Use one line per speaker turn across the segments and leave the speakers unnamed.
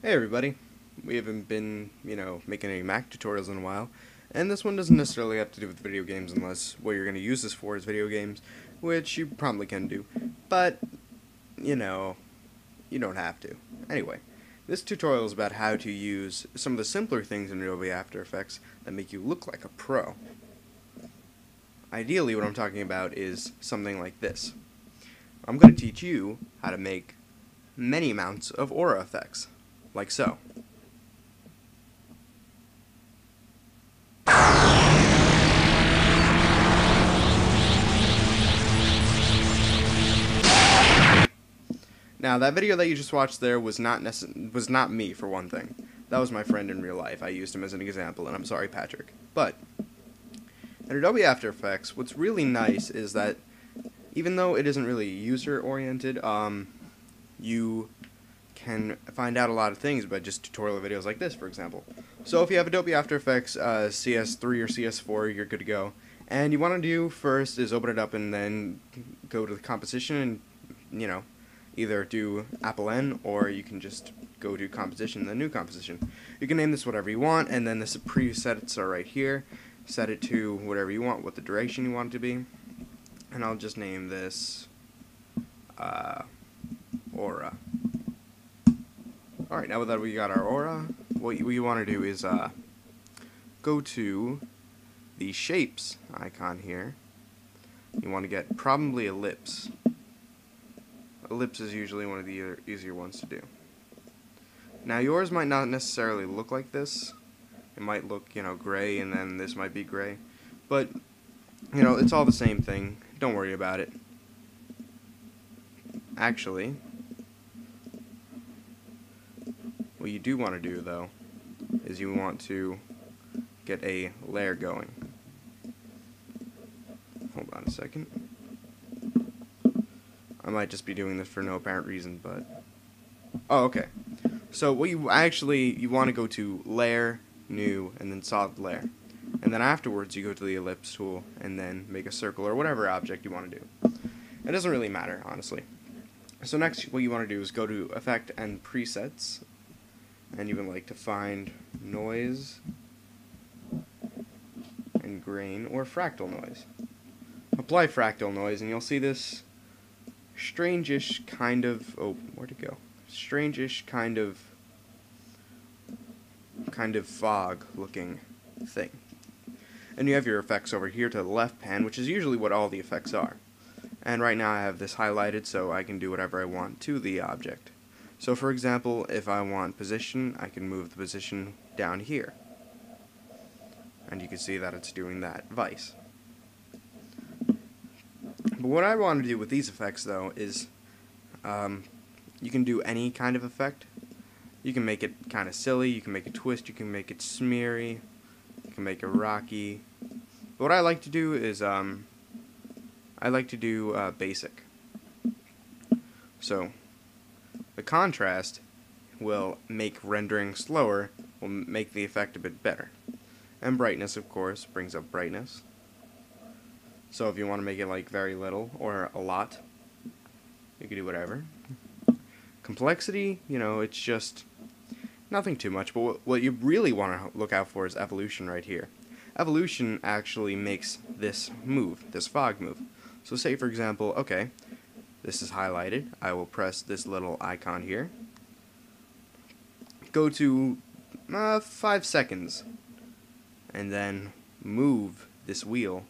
Hey everybody, we haven't been, making any Mac tutorials in a while, and this one doesn't necessarily have to do with video games unless what you're going to use this for is video games, which you probably can do, but, you know, you don't have to. Anyway, this tutorial is about how to use some of the simpler things in Adobe After Effects that make you look like a pro. Ideally, what I'm talking about is something like this. I'm going to teach you how to make many amounts of aura effects, like so. Now, that video that you just watched there was not me, for one thing. That was my friend in real life. I used him as an example, and I'm sorry, Patrick. But in Adobe After Effects, what's really nice is that even though it isn't really user-oriented, you can find out a lot of things by just tutorial videos like this, for example. So if you have Adobe After Effects CS3 or CS4, you're good to go. And you want to do first is open it up and then go to the composition and, either do Apple N or you can just go to composition, the new composition. You can name this whatever you want, and then the presets are right here. Set it to whatever you want, what the duration you want it to be. And I'll just name this Aura. Alright, now that we got our aura, what you want to do is go to the shapes icon here. You want to get probably ellipse. Ellipse is usually one of the easier ones to do. Now yours might not necessarily look like this. It might look, gray, and then this might be gray. But, it's all the same thing. Don't worry about it. Actually, what you do want to do, though, is you want to get a layer going. Hold on a second. I might just be doing this for no apparent reason, but... Oh, okay. So what you want to go to Layer, New, and then Solid Layer. And then afterwards you go to the Ellipse tool and then make a circle or whatever object you want to do. It doesn't really matter, honestly. So next what you want to do is go to Effect and Presets. And you would like to find Noise and Grain or Fractal Noise. Apply Fractal Noise and you'll see this strange-ish kind of... Oh, where'd it go? Strange-ish kind of fog-looking thing. And you have your effects over here to the left pan, which is usually what all the effects are. And right now I have this highlighted so I can do whatever I want to the object. So for example, if I want position, I can move the position down here. And you can see that it's doing that vice. But what I want to do with these effects, though, is you can do any kind of effect. You can make it kind of silly, you can make it twist, you can make it smeary, you can make it rocky. But what I like to do is I like to do basic. So the contrast will make rendering slower, will make the effect a bit better. And brightness, of course, brings up brightness. So if you want to make it like very little or a lot, you can do whatever. Complexity, it's just nothing too much, but what you really want to look out for is evolution right here. Evolution actually makes this move, this fog move. So say for example, okay, this is highlighted. I will press this little icon here. Go to 5 seconds and then move this wheel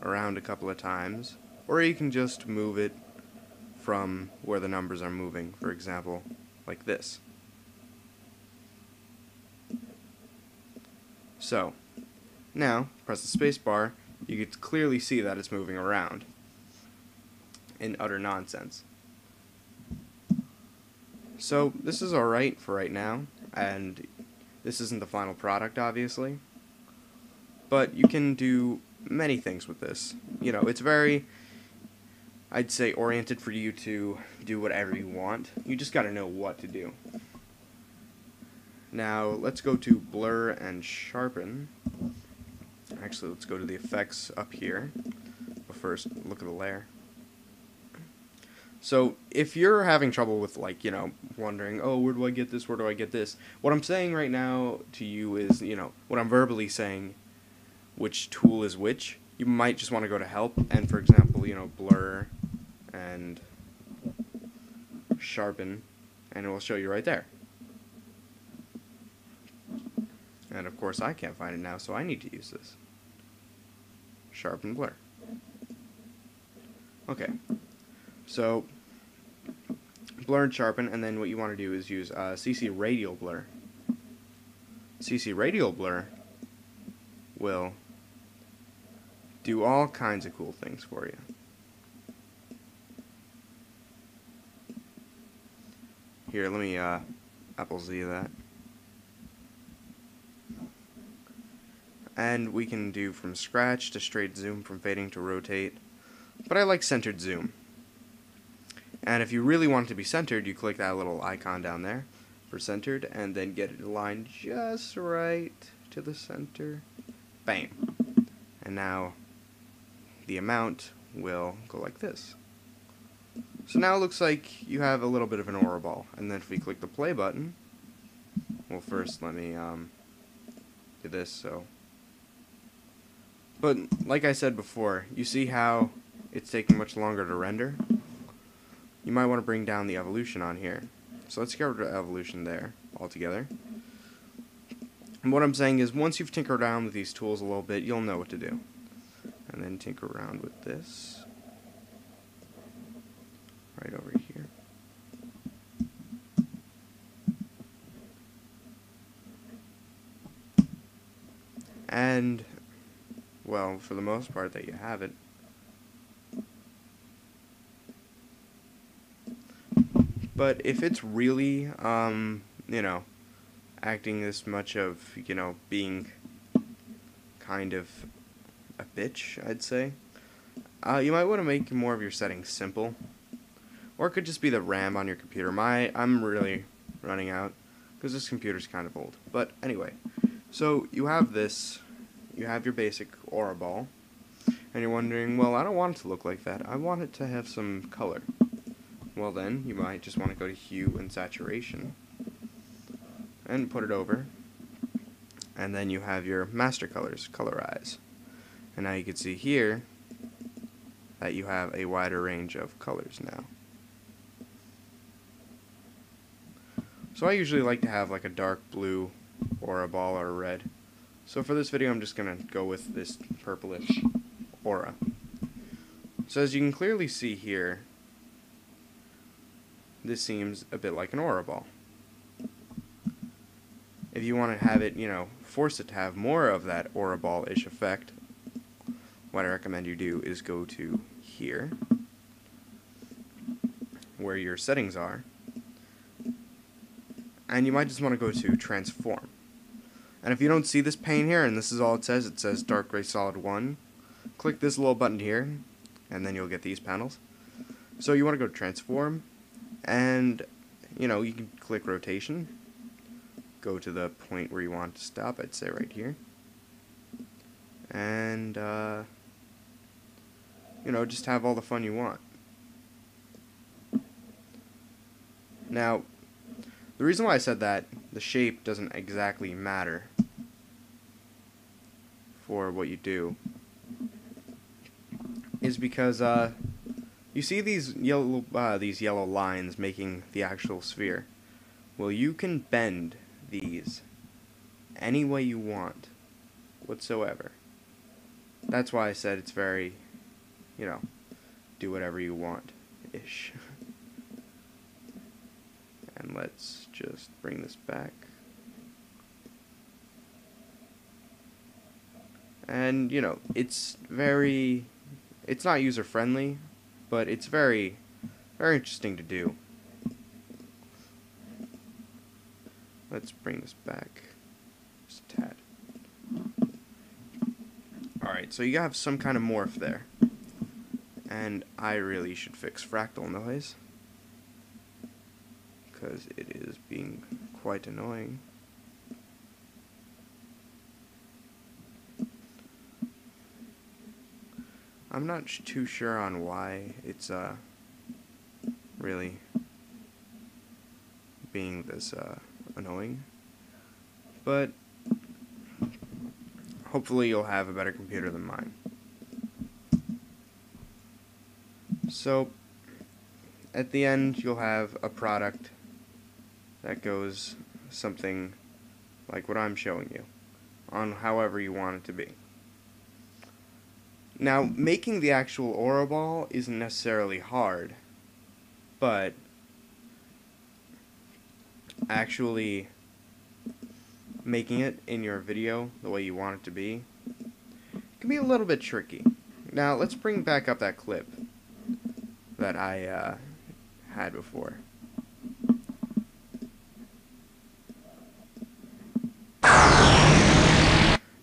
around a couple of times, or you can just move it from where the numbers are moving, for example, like this. So, now, press the space bar, you can clearly see that it's moving around in utter nonsense. So, this is alright for right now, and this isn't the final product, obviously, but you can do many things with this. It's very, I'd say, oriented for you to do whatever you want. You just gotta know what to do. Now, let's go to Blur and Sharpen. Actually, let's go to the effects up here. But first, look at the layer. So if you're having trouble with, like, wondering, oh, where do I get this, where do I get this, what I'm saying right now to you is, what I'm verbally saying, which tool is which, you might just want to go to help and, for example, blur and sharpen, and it will show you right there. And of course I can't find it now, so I need to use this. Sharpen, blur. Okay, so blur and sharpen, and then what you want to do is use CC radial blur. CC radial blur will do all kinds of cool things for you. Here, let me Apple Z that. And we can do from scratch to straight zoom, from fading to rotate. But I like centered zoom. And if you really want it to be centered, you click that little icon down there for centered, and then get it aligned just right to the center. Bam. And now the amount will go like this. So now it looks like you have a little bit of an aura ball. And then if we click the play button, well, first let me do this. But like I said before, you see how it's taking much longer to render? You might want to bring down the evolution on here. So let's get rid of evolution there altogether. And what I'm saying is, once you've tinkered around with these tools a little bit, you'll know what to do. And then tinker around with this right over here. And, well, for the most part, that you have it. But if it's really, acting this much of, being kind of a bitch, I'd say, you might want to make more of your settings simple. Or it could just be the RAM on your computer. I'm really running out, because this computer's kind of old. But anyway, so you have this, you have your basic aura ball, and you're wondering, well, I don't want it to look like that. I want it to have some color. Well then, you might just want to go to hue and saturation and put it over, and then you have your master colors, colorize. And now you can see here that you have a wider range of colors now. So I usually like to have like a dark blue or a ball or a red. So for this video I'm just going to go with this purplish aura. So as you can clearly see here, this seems a bit like an aura ball. If you want to have it, force it to have more of that aura ball-ish effect, what I recommend you do is go to here, where your settings are, and you might just want to go to transform. And if you don't see this pane here, and this is all it says dark gray solid 1, click this little button here, and then you'll get these panels. So you want to go to transform, and you can click rotation, go to the point where you want to stop, I'd say right here, and just have all the fun you want. Now, the reason why I said that the shape doesn't exactly matter for what you do is because you see these yellow lines making the actual sphere. Well, you can bend these any way you want whatsoever. That's why I said it's very, do whatever you want-ish. And let's just bring this back. And, it's not user-friendly, but it's very, very interesting to do. Let's bring this back just a tad. Alright, so you have some kind of morph there. And I really should fix fractal noise, because it is being quite annoying. I'm not too sure on why it's really being this annoying, but hopefully you'll have a better computer than mine. So at the end you'll have a product that goes something like what I'm showing you, on however you want it to be. Now, making the actual aura ball isn't necessarily hard, but actually making it in your video the way you want it to be can be a little bit tricky. Now, let's bring back up that clip that I had before.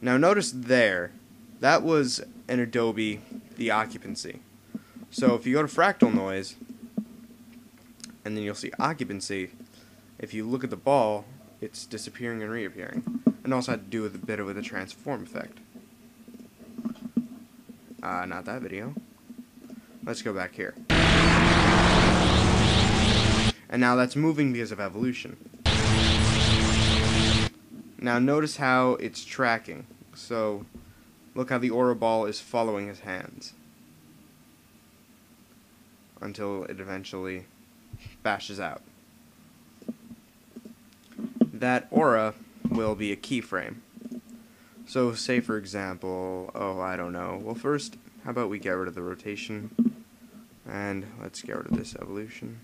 Now notice there, that was an Adobe, the Occupancy. So if you go to fractal noise, and then you'll see Occupancy, if you look at the ball, it's disappearing and reappearing. And also had to do with a bit of a transform effect. Not that video. Let's go back here. And now that's moving because of evolution. Now notice how it's tracking. So look how the aura ball is following his hands until it eventually bashes out. That aura will be a keyframe. So say for example, I don't know. Well, first, how about we get rid of the rotation, and let's get rid of this evolution.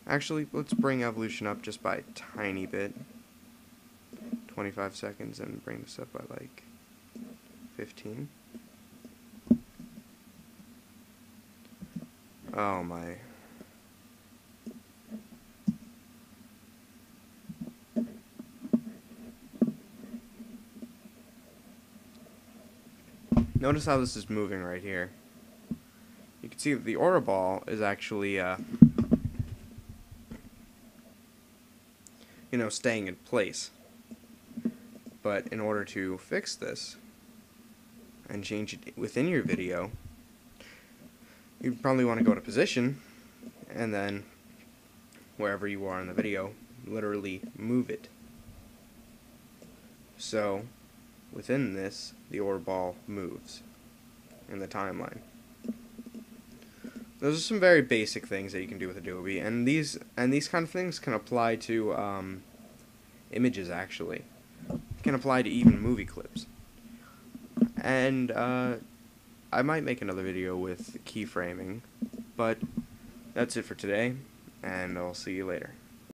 Actually, let's bring evolution up just by a tiny bit. 25 seconds, and bring this up by like 15. Oh my. Notice how this is moving right here. You can see that the aura ball is actually staying in place. But in order to fix this and change it within your video, you probably want to go to position, and then wherever you are in the video, literally move it. So within this, the aura ball moves in the timeline. Those are some very basic things that you can do with Adobe, and these kind of things can apply to images actually. Can apply to even movie clips. And I might make another video with keyframing, but that's it for today, and I'll see you later.